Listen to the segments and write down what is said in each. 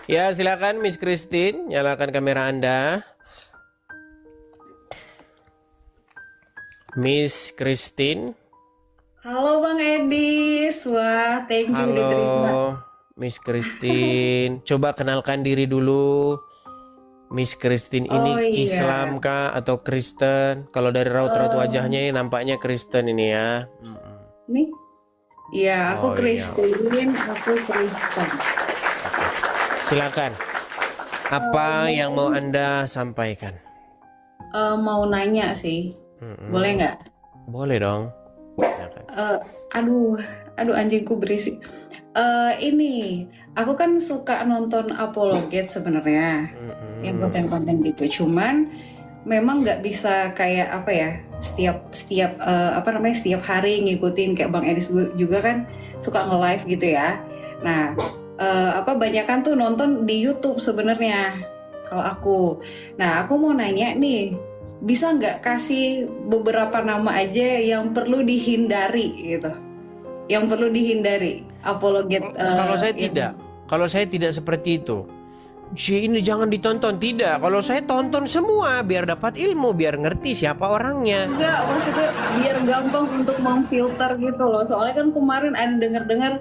Ya, silakan Miss Christine, nyalakan kamera Anda. Miss Christine. Halo Bang Edis, wah thank you diterima. Halo, Miss Christine. Coba kenalkan diri dulu. Miss Christine Oh ini iya, Islam kah atau Kristen? Kalau dari raut-raut Em, wajahnya ini nampaknya Kristen ini ya. nih, iya aku Oh iya, Christine, aku Kristen. oke. Silakan. Apa yang mau Mungkin Anda sampaikan? mau nanya sih, boleh Mm-mm. nggak? Boleh dong. Silakan. Eh, aduh, aduh anjingku berisik. Ini, aku kan suka nonton apologet sebenarnya, yang Mm-mm. konten-konten gitu. Cuman memang nggak bisa kayak apa ya, setiap setiap apa namanya setiap hari ngikutin kayak Bang Edis juga kan suka nge-live gitu ya. Nah, apa banyakan tuh nonton di YouTube sebenarnya kalau aku. Nah, aku mau nanya nih, bisa nggak kasih beberapa nama aja yang perlu dihindari gitu? Yang perlu dihindari apologet Kalau saya yang tidak, kalau saya tidak seperti itu. Si ini jangan ditonton, tidak. Kalau saya tonton semua biar dapat ilmu, biar ngerti siapa orangnya. enggak, maksudnya biar gampang untuk memfilter gitu loh. Soalnya kan kemarin ada dengar-dengar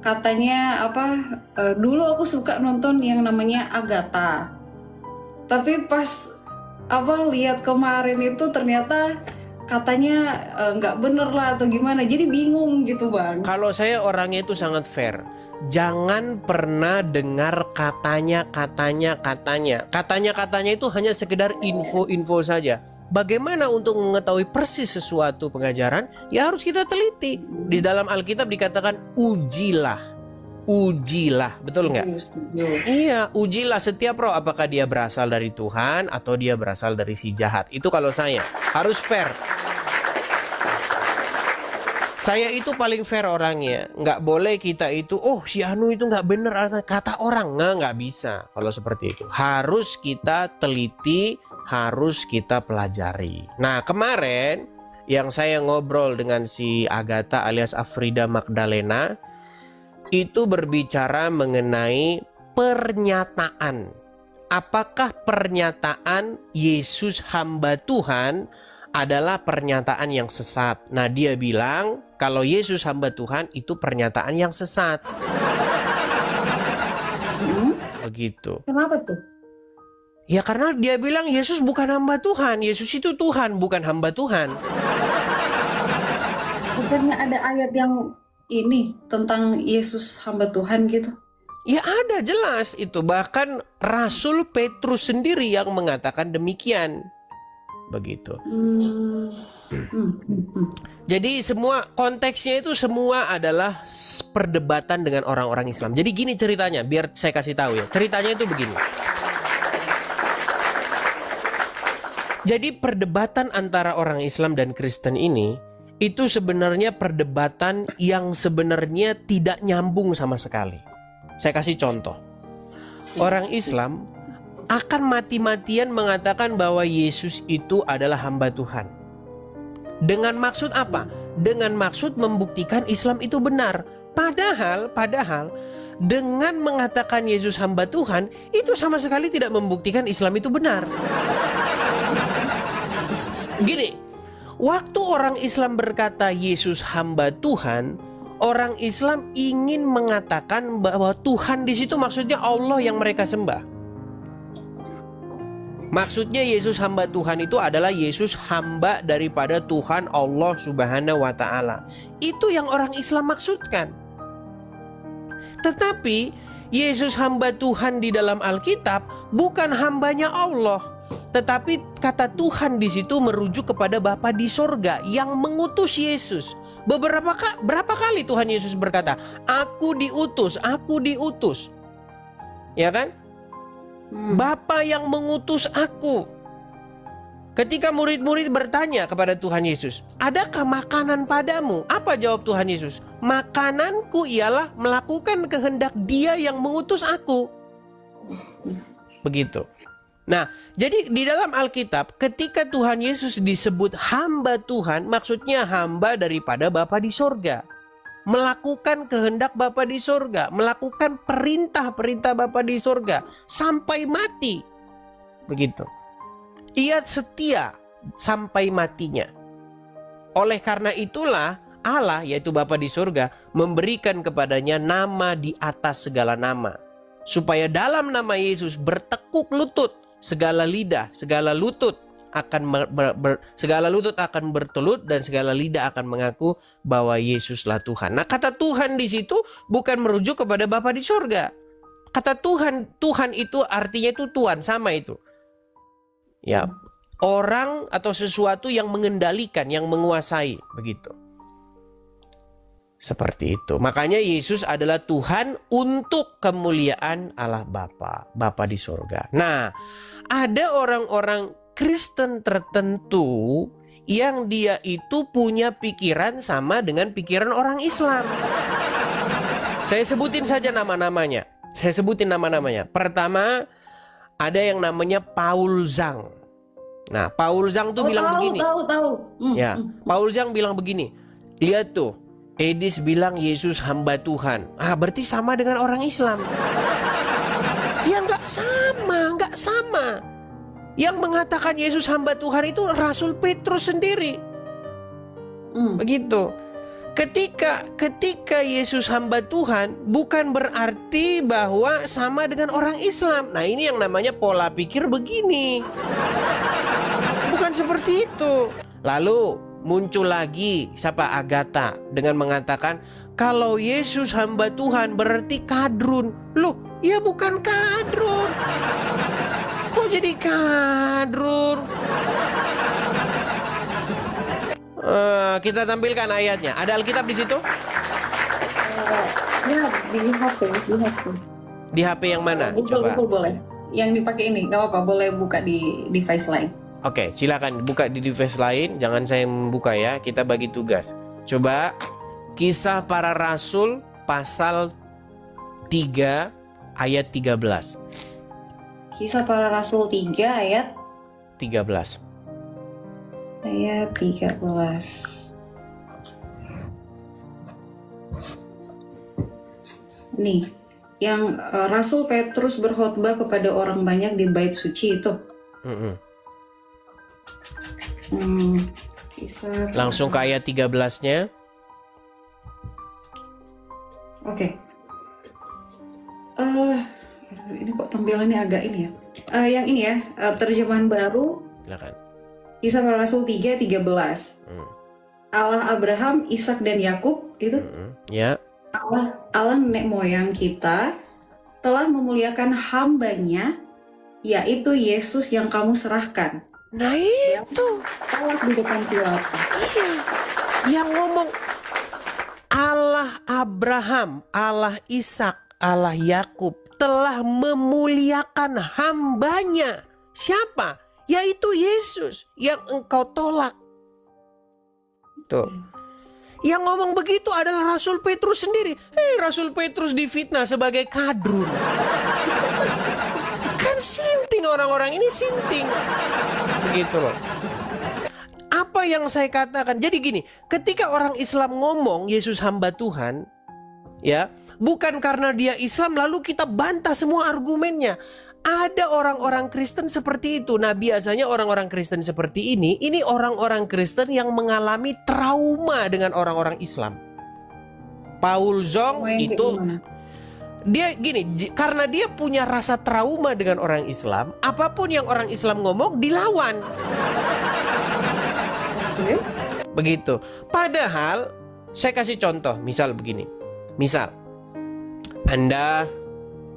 katanya apa dulu aku suka nonton yang namanya Agatha. Tapi pas apa lihat kemarin itu ternyata katanya nggak bener lah atau gimana. Jadi bingung gitu, Bang. Kalau saya orangnya itu sangat fair. Jangan pernah dengar katanya itu hanya sekedar info-info saja. Bagaimana untuk mengetahui persis sesuatu pengajaran? Ya harus kita teliti. Di dalam Alkitab dikatakan ujilah. Ujilah, betul nggak? Setuju, setuju. Iya, ujilah setiap roh apakah dia berasal dari Tuhan atau dia berasal dari si jahat. Itu kalau saya harus fair. Saya itu paling fair orangnya. Nggak boleh kita itu, oh si Anu itu nggak bener kata orang. Nggak bisa kalau seperti itu. Harus kita teliti, harus kita pelajari. Nah kemarin yang saya ngobrol dengan si Agatha alias Afrida Magdalena itu berbicara mengenai pernyataan. Apakah pernyataan Yesus hamba Tuhan adalah pernyataan yang sesat? Nah, dia bilang kalau Yesus hamba Tuhan itu pernyataan yang sesat. Hmm? Begitu. Kenapa tuh? Ya karena dia bilang Yesus bukan hamba Tuhan. Yesus itu Tuhan, bukan hamba Tuhan. Bukannya ada ayat yang ini tentang Yesus hamba Tuhan gitu? Ya ada jelas itu. Bahkan Rasul Petrus sendiri yang mengatakan demikian. Begitu. Hmm. Hmm. Hmm. Jadi semua konteksnya itu semua adalah perdebatan dengan orang-orang Islam. Jadi gini ceritanya, biar saya kasih tahu ya. Ceritanya itu begini. Jadi perdebatan antara orang Islam dan Kristen ini itu sebenarnya perdebatan yang sebenarnya tidak nyambung sama sekali. Saya kasih contoh. Orang Islam akan mati-matian mengatakan bahwa Yesus itu adalah hamba Tuhan. Dengan maksud apa? Dengan maksud membuktikan Islam itu benar. Padahal dengan mengatakan Yesus hamba Tuhan itu sama sekali tidak membuktikan Islam itu benar. Gini, waktu orang Islam berkata Yesus hamba Tuhan, orang Islam ingin mengatakan bahwa Tuhan di situ maksudnya Allah yang mereka sembah. Maksudnya Yesus hamba Tuhan itu adalah Yesus hamba daripada Tuhan Allah Subhanahu wa Ta'ala. Itu yang orang Islam maksudkan. Tetapi Yesus hamba Tuhan di dalam Alkitab bukan hambanya Allah, tetapi kata Tuhan di situ merujuk kepada Bapa di sorga yang mengutus Yesus. Berapa kali Tuhan Yesus berkata, aku diutus, aku diutus. Ya kan? Bapa yang mengutus aku. Ketika murid-murid bertanya kepada Tuhan Yesus, adakah makanan padamu? Apa jawab Tuhan Yesus? Makananku ialah melakukan kehendak Dia yang mengutus aku. Begitu. Nah, jadi di dalam Alkitab ketika Tuhan Yesus disebut hamba Tuhan, maksudnya hamba daripada Bapa di sorga. melakukan kehendak Bapa di surga, melakukan perintah-perintah Bapa di surga sampai mati. Begitu. Ia setia sampai matinya. Oleh karena itulah Allah, yaitu Bapa di surga, memberikan kepadanya nama di atas segala nama, supaya dalam nama Yesus bertekuk lutut segala lidah, segala lutut akan segala lutut akan bertelut dan segala lidah akan mengaku bahwa Yesuslah Tuhan. Nah, kata Tuhan di situ bukan merujuk kepada Bapa di surga. Kata Tuhan, Tuhan itu artinya itu Tuhan, sama itu. Ya, orang atau sesuatu yang mengendalikan, yang menguasai, begitu. Seperti itu. Makanya Yesus adalah Tuhan untuk kemuliaan Allah Bapa, Bapa di surga. Nah, ada orang-orang Kristen tertentu yang dia itu punya pikiran sama dengan pikiran orang Islam. Saya sebutin saja nama-namanya. Pertama, ada yang namanya Paul Zhang. Nah, Paul Zhang tuh bilang begini. Ya, Paul Zhang bilang begini. Lihat tuh, Edis bilang Yesus hamba Tuhan. Berarti sama dengan orang Islam. Ya nggak sama. Yang mengatakan Yesus hamba Tuhan itu Rasul Petrus sendiri. Begitu. Ketika Yesus hamba Tuhan bukan berarti bahwa sama dengan orang Islam. Nah, ini yang namanya pola pikir begini. Bukan seperti itu. Lalu muncul lagi siapa Agatha dengan mengatakan kalau Yesus hamba Tuhan berarti kadrun. Loh, ya bukan kadrun. Kok jadi kadrun? Kita tampilkan ayatnya. Ada Alkitab di situ? Ya, di HP. Di HP yang mana? Coba. Boleh. Yang dipakai ini, nggak apa-apa. Boleh buka di device lain. Oke, silakan buka di device lain. Jangan saya membuka ya. Kita bagi tugas. Coba Kisah Para Rasul pasal 3 ayat 13. Kisah Para Rasul 3 ayat 13. Ayat 13. Nih, yang Rasul Petrus berkhotbah kepada orang banyak di bait suci itu. Langsung ke ayat 13-nya. Oke. Ini kok tampilannya agak ini ya. Yang ini ya, terjemahan baru. Silakan. Kisah Para Rasul 3:13. Allah Abraham, Ishak dan Yakub itu. Ya. Allah nenek moyang kita telah memuliakan hambanya, yaitu Yesus yang kamu serahkan. Nah itu. Allah di depan Pilatus. Iya. Yang ngomong Allah Abraham, Allah Ishak, Allah Yakub telah memuliakan hambanya. Siapa? Yaitu Yesus yang engkau tolak. Tuh. Yang ngomong begitu adalah Rasul Petrus sendiri. Rasul Petrus difitnah sebagai kadrun. Kan sinting, orang-orang ini sinting. Begitu loh. Apa yang saya katakan? Jadi gini, ketika orang Islam ngomong Yesus hamba Tuhan, ya, bukan karena dia Islam lalu kita bantah semua argumennya. Ada orang-orang Kristen seperti itu. Nah, biasanya orang-orang Kristen seperti ini orang-orang Kristen yang mengalami trauma dengan orang-orang Islam. Paul Zhang itu dia gini, karena dia punya rasa trauma dengan orang Islam, apapun yang orang Islam ngomong dilawan. Begitu. Padahal saya kasih contoh, misal begini. Misal Anda,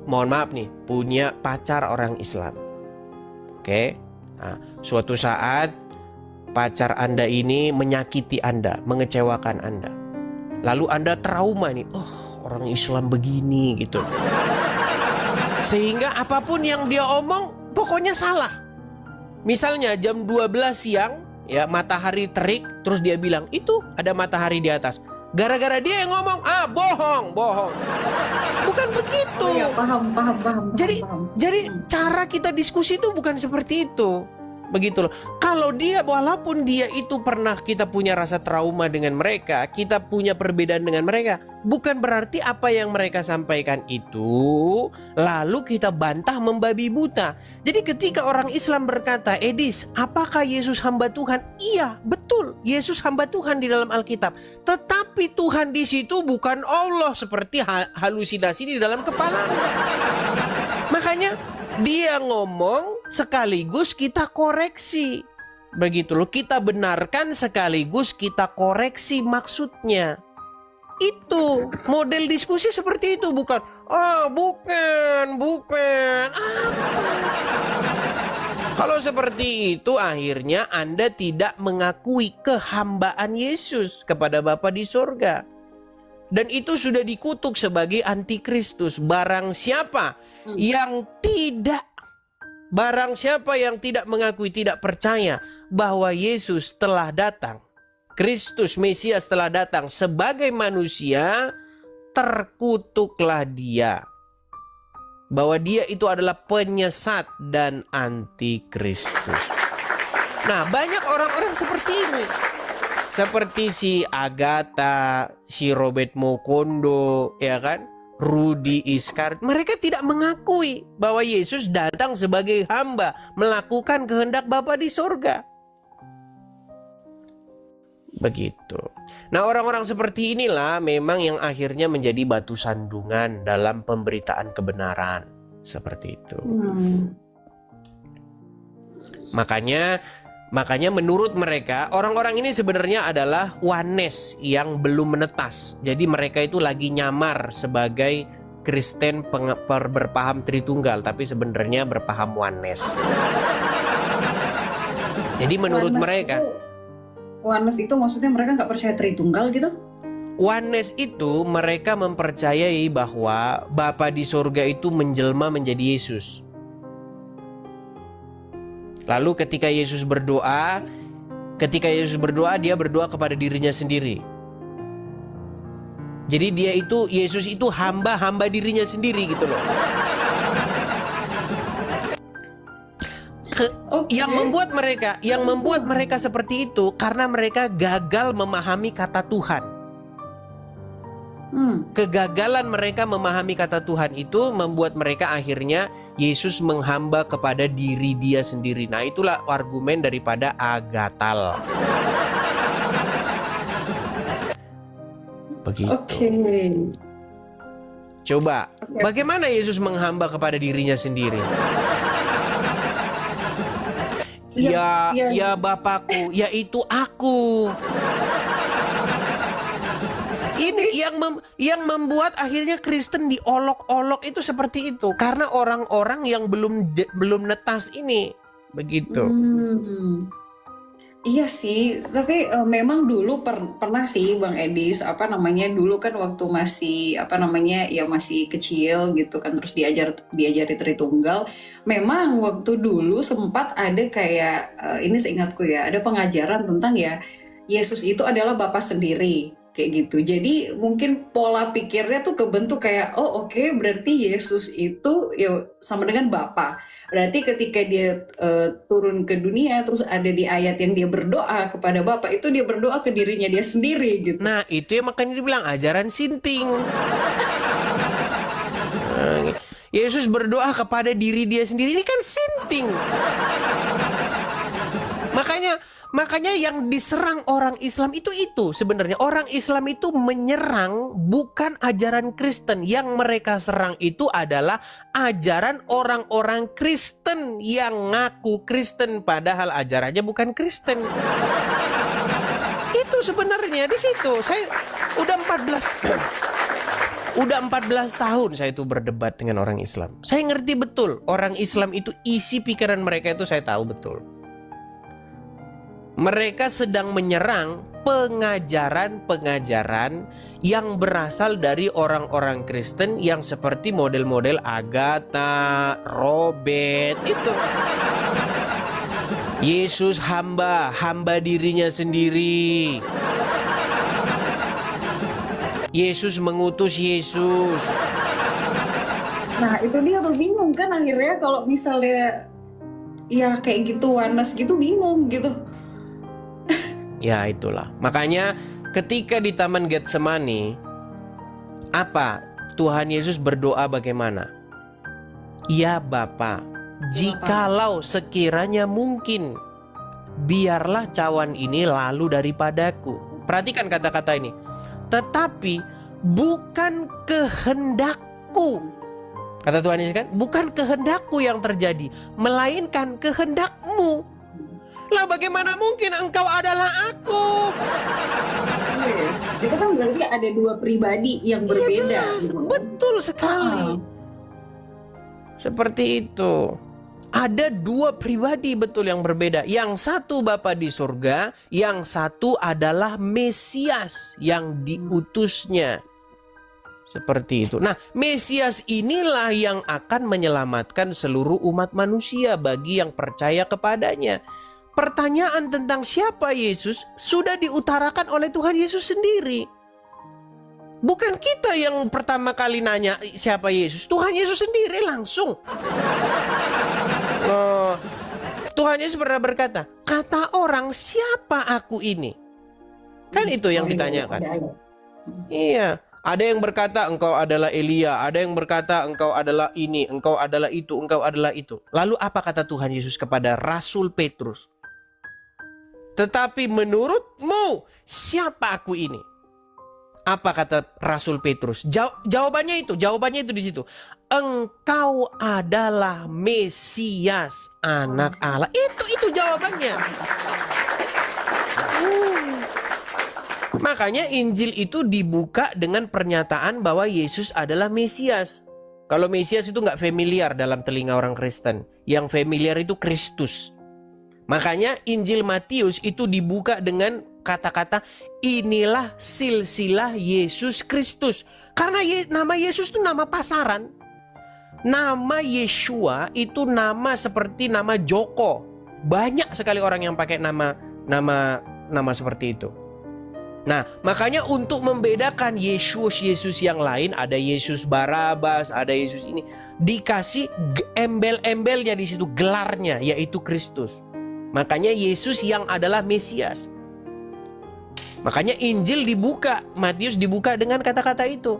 mohon maaf nih, punya pacar orang Islam. Oke. Nah, suatu saat pacar Anda ini menyakiti Anda, mengecewakan Anda. Lalu Anda trauma nih, orang Islam begini gitu. Sehingga apapun yang dia omong pokoknya salah. Misalnya jam 12 siang, ya, matahari terik, terus dia bilang, "Itu ada matahari di atas." Gara-gara dia yang ngomong, bohong. Bukan begitu. Paham. Jadi cara kita diskusi itu bukan seperti itu. Begitu loh. Kalau dia, walaupun dia itu pernah kita punya rasa trauma dengan mereka, kita punya perbedaan dengan mereka, bukan berarti apa yang mereka sampaikan itu lalu kita bantah membabi buta. Jadi ketika orang Islam berkata, Edis, apakah Yesus hamba Tuhan? Iya, betul. Yesus hamba Tuhan di dalam Alkitab. Tetapi Tuhan di situ bukan Allah seperti halusinasi di dalam kepala. Makanya dia ngomong sekaligus kita koreksi. Begitu loh, kita benarkan sekaligus kita koreksi maksudnya. Itu model diskusi seperti itu, bukan bukan. Kalau seperti itu akhirnya Anda tidak mengakui kehambaan Yesus kepada Bapa di sorga. Dan itu sudah dikutuk sebagai antikristus. Barang siapa yang tidak mengakui, tidak percaya bahwa Yesus telah datang, Kristus Mesias telah datang sebagai manusia, terkutuklah dia. Bahwa dia itu adalah penyesat dan antikristus. Nah, banyak orang-orang seperti ini. Seperti si Agatha, si Robert Mokondo, ya kan? Rudy Iskar. Mereka tidak mengakui bahwa Yesus datang sebagai hamba, melakukan kehendak Bapa di sorga. Begitu. Nah, orang-orang seperti inilah memang yang akhirnya menjadi batu sandungan dalam pemberitaan kebenaran. Seperti itu. Makanya menurut mereka, orang-orang ini sebenarnya adalah oneness yang belum menetas. Jadi mereka itu lagi nyamar sebagai Kristen berpaham Tritunggal, tapi sebenarnya berpaham oneness. Jadi menurut mereka, oneness itu maksudnya mereka nggak percaya Tritunggal gitu? Oneness itu mereka mempercayai bahwa Bapa di sorga itu menjelma menjadi Yesus. Lalu ketika Yesus berdoa, dia berdoa kepada dirinya sendiri. Jadi Yesus itu hamba dirinya sendiri gitu loh. Yang membuat mereka seperti itu karena mereka gagal memahami kata Tuhan. Kegagalan mereka memahami kata Tuhan itu membuat mereka akhirnya Yesus menghamba kepada diri dia sendiri. Nah, itulah argumen daripada Agatal. Begitu. Coba, bagaimana Yesus menghamba kepada dirinya sendiri? Ya Bapakku, yaitu aku. Ini yang membuat akhirnya Kristen diolok-olok itu seperti itu karena orang-orang yang belum netas ini, begitu. Iya sih, tapi memang dulu pernah sih Bang Edis, dulu kan waktu masih masih kecil gitu kan, terus diajari Tritunggal. Memang waktu dulu sempat ada kayak ini seingatku ya, ada pengajaran tentang ya Yesus itu adalah Bapa sendiri. Kayak gitu. Jadi mungkin pola pikirnya tuh kebentuk kayak berarti Yesus itu ya sama dengan Bapa. Berarti ketika dia turun ke dunia terus ada di ayat yang dia berdoa kepada Bapa, itu dia berdoa ke dirinya dia sendiri gitu. Nah, itu yang makanya dibilang ajaran sinting. Yesus berdoa kepada diri dia sendiri, ini kan sinting. Makanya yang diserang orang Islam itu sebenarnya orang Islam itu menyerang bukan ajaran Kristen. Yang mereka serang itu adalah ajaran orang-orang Kristen yang ngaku Kristen padahal ajarannya bukan Kristen. Itu sebenarnya di situ. Saya udah 14 tahun saya itu berdebat dengan orang Islam. Saya ngerti betul orang Islam itu isi pikiran mereka itu saya tahu betul. Mereka sedang menyerang pengajaran-pengajaran yang berasal dari orang-orang Kristen yang seperti model-model Agatha, Robert itu. Yesus hamba dirinya sendiri. Yesus mengutus Yesus. Nah, itu dia tuh bingung kan akhirnya kalau misalnya ya kayak gitu Wanes gitu bingung gitu. Ya itulah. Makanya ketika di Taman Getsemani, apa? Tuhan Yesus berdoa bagaimana? Ya Bapa, jikalau sekiranya mungkin, biarlah cawan ini lalu daripadaku. Perhatikan kata-kata ini. Tetapi bukan kehendakku. Kata Tuhan Yesus kan, bukan kehendakku yang terjadi, melainkan kehendakmu. Lah bagaimana mungkin engkau adalah aku? Itu kan berarti ada dua pribadi yang berbeda. Jelas, betul sekali. Seperti itu. Ada dua pribadi betul yang berbeda. Yang satu Bapa di surga, yang satu adalah Mesias yang diutusnya. Seperti itu. Nah, Mesias inilah yang akan menyelamatkan seluruh umat manusia bagi yang percaya kepadanya. Pertanyaan tentang siapa Yesus sudah diutarakan oleh Tuhan Yesus sendiri. Bukan kita yang pertama kali nanya siapa Yesus. Tuhan Yesus sendiri langsung. Oh, Tuhan Yesus pernah berkata, kata orang siapa aku ini? Kan itu yang ditanyakan. Iya. Ada yang berkata engkau adalah Elia, ada yang berkata engkau adalah ini, engkau adalah itu, engkau adalah itu. Lalu apa kata Tuhan Yesus kepada Rasul Petrus? Tetapi menurutmu siapa aku ini? Apa kata Rasul Petrus? Jawabannya itu di situ. Engkau adalah Mesias, anak Allah. Itu jawabannya. Makanya Injil itu dibuka dengan pernyataan bahwa Yesus adalah Mesias. Kalau Mesias itu nggak familiar dalam telinga orang Kristen. Yang familiar itu Kristus. Makanya Injil Matius itu dibuka dengan kata-kata inilah silsilah Yesus Kristus. Karena nama Yesus itu nama pasaran. Nama Yeshua itu nama seperti nama Joko. Banyak sekali orang yang pakai nama seperti itu. Nah, makanya untuk membedakan Yesus yang lain, ada Yesus Barabas, ada Yesus ini, dikasih embel-embelnya di situ, gelarnya yaitu Kristus. Makanya Yesus yang adalah Mesias. Makanya Injil dibuka, Matius dibuka dengan kata-kata itu.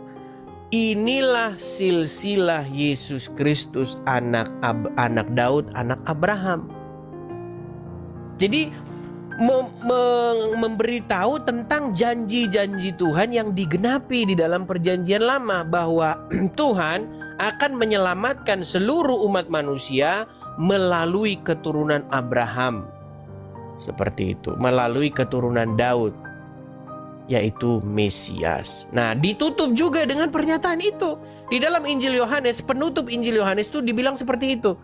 Inilah silsilah Yesus Kristus, anak Daud, anak Abraham. Jadi memberitahu tentang janji-janji Tuhan yang digenapi di dalam perjanjian lama, bahwa Tuhan akan menyelamatkan seluruh umat manusia melalui keturunan Abraham. Seperti itu, melalui keturunan Daud, yaitu Mesias. Nah, ditutup juga dengan pernyataan itu. Di dalam Injil Yohanes, penutup Injil Yohanes itu dibilang seperti itu.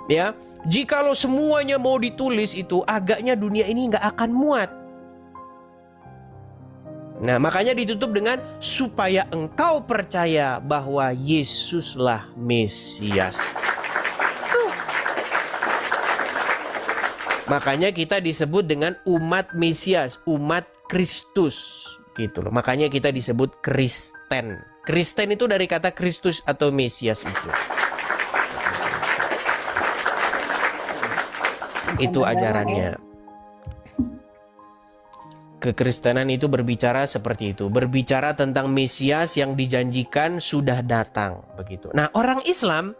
Ya, jikalau semuanya mau ditulis itu, agaknya dunia ini nggak akan muat. Nah, makanya ditutup dengan supaya engkau percaya bahwa Yesuslah Mesias. Makanya kita disebut dengan umat Mesias, umat Kristus, gitu loh. Makanya kita disebut Kristen. Kristen itu dari kata Kristus atau Mesias itu. Itu ajarannya. Kekristenan itu berbicara seperti itu, berbicara tentang Mesias yang dijanjikan sudah datang, begitu. Nah, orang Islam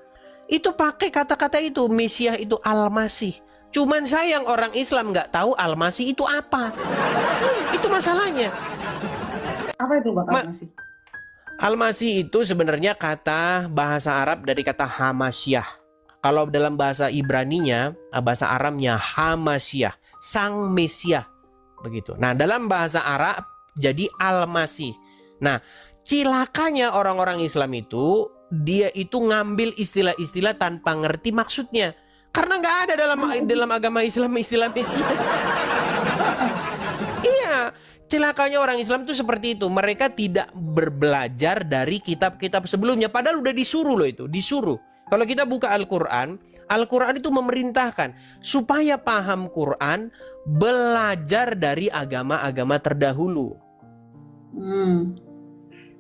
itu pakai kata-kata itu, Mesias itu Al-Masih. Cuman sayang orang Islam nggak tahu Al-Masih itu apa. Itu masalahnya. Apa itu Bang Al-Masih? Al-Masih itu sebenarnya kata bahasa Arab dari kata Hamasyah. Kalau dalam bahasa Ibraninya, bahasa Aramnya Hamasyah, Sang Mesias, begitu. Nah, dalam bahasa Arab jadi Al-Masih. Nah, cilakanya orang-orang Islam itu, dia itu ngambil istilah-istilah tanpa ngerti maksudnya. Karena nggak ada dalam agama Islam istilah Mesias. Iya, celakanya orang Islam itu seperti itu. Mereka tidak berbelajar dari kitab-kitab sebelumnya. Padahal udah disuruh loh itu, disuruh. Kalau kita buka Al-Quran, Al-Quran itu memerintahkan supaya paham Quran, belajar dari agama-agama terdahulu.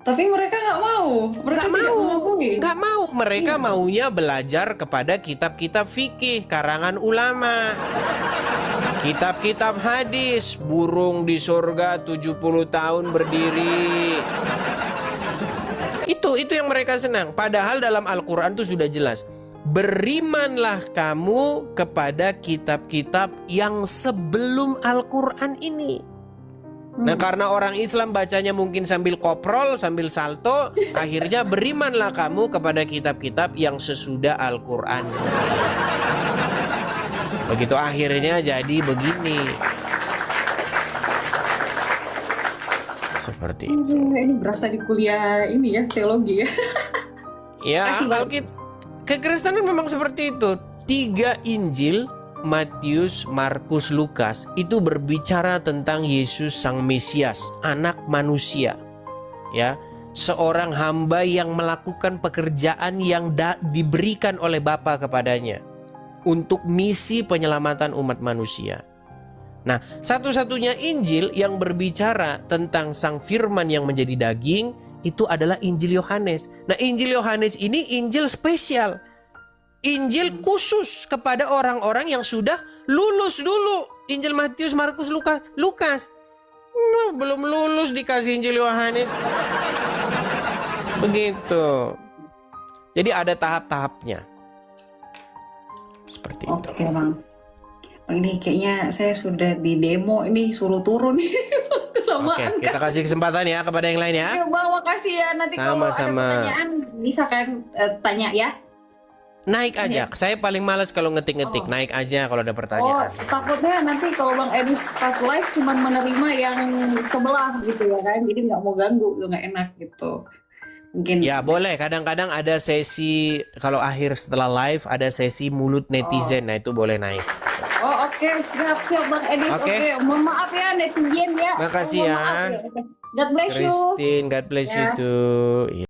Tapi mereka nggak mau. Mereka Nggak tidak mau, mengakui. nggak mau. Mereka Iya. maunya belajar kepada kitab-kitab fikih karangan ulama, kitab-kitab hadis, burung di surga 70 tahun berdiri. Itu yang mereka senang. Padahal dalam Al-Quran itu sudah jelas. Berimanlah kamu kepada kitab-kitab yang sebelum Al-Quran ini. Nah, karena orang Islam bacanya mungkin sambil koprol, sambil salto, akhirnya berimanlah kamu kepada kitab-kitab yang sesudah Al-Quran. Begitu akhirnya jadi begini. Seperti itu. Ini berasa di kuliah ini ya, teologi ya. Ya, Kasih banget. Alkitab kekristenan memang seperti itu. 3 Injil, Matius, Markus, Lukas itu berbicara tentang Yesus Sang Mesias, anak manusia. Ya, seorang hamba yang melakukan pekerjaan yang diberikan oleh Bapa kepadanya untuk misi penyelamatan umat manusia. Nah, satu-satunya Injil yang berbicara tentang Sang Firman yang menjadi daging itu adalah Injil Yohanes. Nah, Injil Yohanes ini Injil spesial. Injil khusus kepada orang-orang yang sudah lulus dulu. Injil Matius, Markus, Lukas. Belum lulus dikasih Injil Yohanes. Begitu. Jadi ada tahap-tahapnya. Seperti itu. Oke Bang. Bang, ini kayaknya saya sudah di demo ini suruh turun nih. Oke, kita kasih kesempatan ya kepada yang lain ya. Oke Bang, makasih ya. Nanti kalau ada Sama-sama. pertanyaan bisa kan tanya ya. Naik aja. Saya paling malas kalau ngetik-ngetik. Oh. Naik aja kalau ada Oh, pertanyaan. takutnya nanti kalau Bang Edis pas live cuma menerima yang sebelah gitu ya kan. Jadi nggak mau ganggu, itu nggak enak gitu. Mungkin Ya boleh, kadang-kadang ada sesi, kalau akhir setelah live ada sesi mulut netizen. Nah itu boleh naik. Oh, oke, siap Bang Edis. Oke. Oke, mohon maaf ya netizen ya. Makasih Mohon ya. maaf ya. God bless you. Christine, God bless you Ya. too.